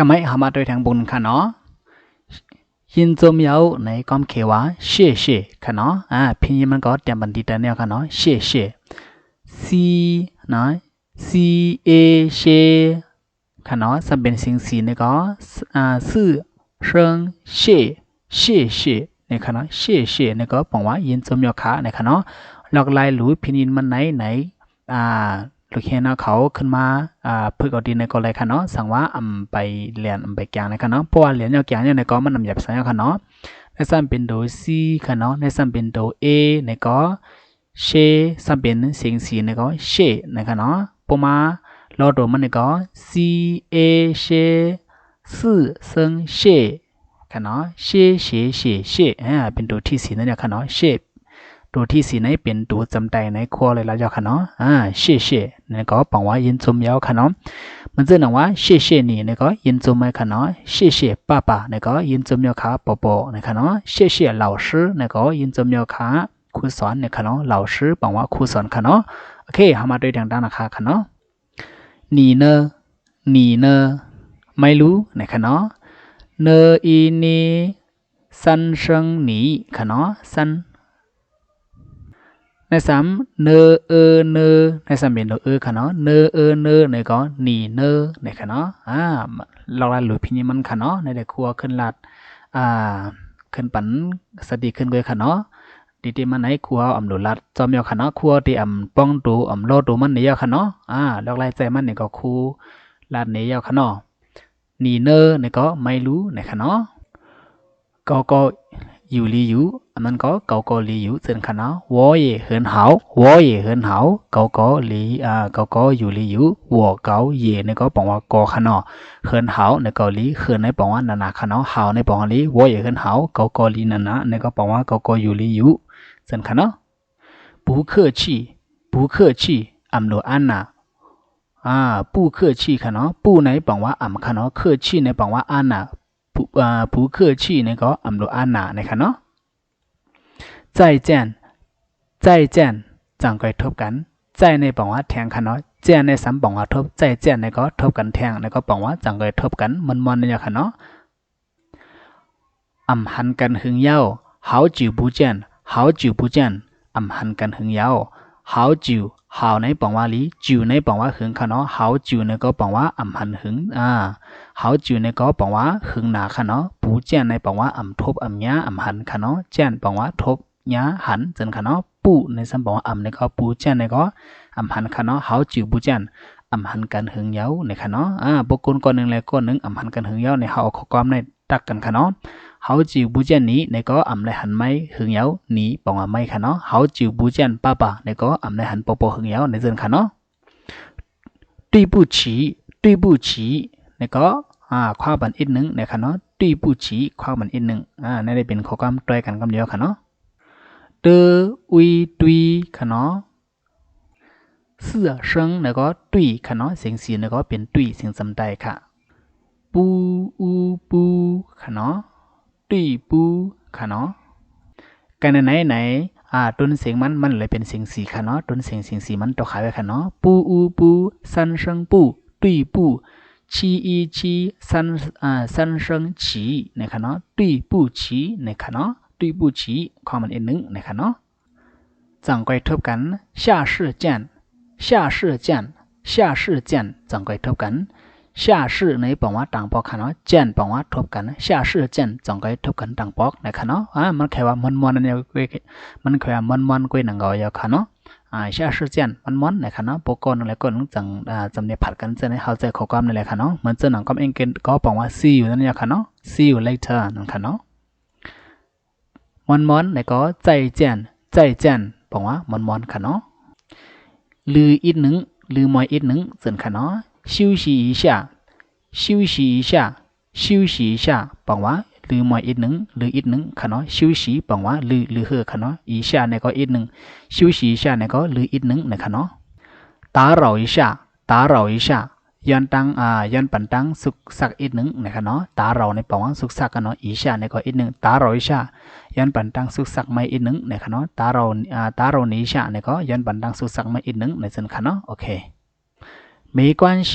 ก็ไม่หามาโดยทางบุญค่ะเนาะยินจมเยาในก้อมเขวาเช่เช่ค่ะเนาะพิมพ์มันก็เตรียมบันทึกแต่เนี่ยค่ะเนาะเช่เช่ซีเนาะ C A เช่ค่ะเนาะสัมเป็นสิ่งสีเนี่ยก็สื่อเชิงเช่เช่เช่เนี่ยค่ะเนาะเช่เช่เนี่ยก็บอกว่ายินจมเยาค่ะเนี่ยค่ะเนาะหลอกลายหรือพิมพ์มันไหนลูกเห็นเขาขึ้นมาฝึกเอาดีในก็เลยค่ะเนาะสั่งว่าไปเรียนไปแกงในค่ะเนาะเพราะว่าเรียนเอาแกงเนี่ยในก็มันหยับสัญญาค่ะเนาะในซ้ำเป็นตัว C ค่ะเนาะในซ้ำเป็นตัว A ในก็เชซ้ำเป็นสิ่งสีในก็เชในค่ะเนาะพอมาเราตัวมันในก็ C A เชสื่อเซิงเชค่ะเนาะเชเป็นตัวที่สีนั่นเนี่ยค่ะเนาะเชตัวที่สีไหนเป็นตัวจำใจในครัวเลยละเจ้าค่ะเนาะเช่เนี่ยก็บอกว่ายินจมยาวค่ะเนาะมันจะหนังว่าเช่นี่เนี่ยก็ยินจมไม่ค่ะเนาะเช่ป้าเนี่ยก็ยินจมยาวค่ะปอเนี่ยค่ะเนาะเช่เหล่าชื่อเนี่ยก็ยินจมยาวค่ะครูสอนเนี่ยค่ะเนาะเหล่าชื่อบอกว่าครูสอนค่ะเนาะโอเคหามาด้วยดังๆนะคะค่ะเนาะ你呢ไม่รู้เนี่ยค่ะเนาะเนอีนีสันเชิงหนีค่ะเนาะสันในสามเนเนในสามเป็นเนค่ะเนาะเนเนี่ยก็หนีเนี่ยค่ะเนาะเราละหลุดพิญญมันค่ะเนาะในเด็กครัวขึ้นลัดขึ้นปันสติขึ้นเลยค่ะเนาะดีๆมันไหนครัวหลุดลัดจอมยอค่ะเนาะครัวที่ป้องดูโลดูมันเนี่ยค่ะเนาะเราไล่ใจมันเนี่ยก็ครูลัดเนี่ยค่ะเนาะหนีเนี่ยก็ไม่รู้เนี่ยค่ะเนาะก็อยู่ลีอยู่มันก็เกาลีอยู่เส้นขนาด我也很好เกาลีเกาอยู่ลีอยู่我เกาเย่เนี่ยก็บอกว่าก็ขนาด很好ในเกาหลีเขินในบอกว่านาขนาด好ในบอกว่าลี我也很好เกาลีนาในก็บอกว่าเกาอยู่ลีอยู่เส้นขนาด不客气โลอันน่ะ不客气ขนาด不ในบอกว่าขนาด客气ในบอกว่าอันน่ะ不客气เนี่ยก็โลอันน่ะนะคะเนาะ再见จังก็ทบกันใจในบอกว่าแทงค่ะเนาะเจียนในซ้ำบอกว่าทบใจเจียนในก็ทบกันแทงในก็บอกว่าจังก็ทบกันมันเนี่ยค่ะเนาะหันกันหึงเย้า好久不见หันกันหึงเย้า好久好ในบอกว่าลีจิวในบอกว่าหึงค่ะเนาะ好久ในก็บอกว่าหันหึง好久ในก็บอกว่าหึงหนาค่ะเนาะ不见ในบอกว่าทบหญ้าหันค่ะเนาะเจียนบอกว่าทบหญ้าหันจนค่ะเนาะปูในซ้ำบอกว่าในก็ปูเจียนในก็หันค่ะเนาะ好久不见หันกันหึงเย้าในค่ะเนาะบุคคลคนหนึ่งและคนหนึ่งหันกันหึงเย้าในเขาข้อความในตักกันค่ะเนาะ好久不见你ในก็ในหันไม่หึงเย้านี่บอกว่าไม่ค่ะเนาะ好久不见爸爸ในก็ในหันปอหึงเย้าในเจนค่ะเนาะ对不起ในก็ความบันอีกหนึ่งในค่ะเนาะ对不起ความบันอีกหนึ่งในได้เป็นข้อความต่อยกันคำเดียวค่ะเนาะเตอุยตุยค่ะเนาะเสื้อเชิงในก็ตุยค่ะเนาะเสียงสีในก็เป็นตุยเสียงจำได้ค่ะปูปูค่ะเนาะตุยปูค่ะเนาะกันไหนต้นเสียงมันเลยเป็นเสียงสีค่ะเนาะต้นเสียงสีมันต่อขายไว้ค่ะเนาะปูสันเชิงปูตุยปูชีสันเชิงฉีนะคะเนาะตุยปูฉีนะคะเนาะตุยปูฉีความมันอีกหนึ่งนะคะเนาะจังก็ทบกัน下世见จังก็ทบกัน下世ในบอกว่าต่างปอกค่ะเนาะเจนบอกว่าทบกัน下世见จังก็ทบกันต่างปอกนะคะเนาะมันแค่ว่ามันเนี่ยมันแค่ว่ามันกุยหนังเงาอยู่ค่ะเนาะ下世见มันนะคะเนาะปกคนอะไรก็นึกจังจำเนี่ยผัดกันจะในเข้าใจข้อความนี่แหละค่ะเนาะเหมือนเจ้าหนังก็เองก็บอกว่า see you นั่นเนี่ยค่ะเนาะ see you later นั่นค่ะเนาะมันแล้วก็ใจเจนบอกว่ามันค่ะเนาะลืออีกหนึ่งลือมอยอีกหนึ่งส่วนค่ะเนาะ休息一下บอกว่าลือมอยอีกหนึ่งค่ะเนาะ休息บอกว่าลือเหอค่ะเนาะ一下ในก็อีกหนึ่ง休息一下ในก็ลืออีกหนึ่งนะคะเนาะ打扰一下ย้อนปันตังสุกสักอีกหนึ่งนะคะเนาะ打扰ในบอกว่าสุกสักกันเนาะ一下ในก็อีกหนึ่ง打扰一下ย้อนปันตังสุกสักไม่อีกหนึ่งนะคะเนาะ打扰你一下ในก็ย้อนปันตังสุกสักไม่อีกหนึ่งในส่วนค่ะเนาะโอเค没关系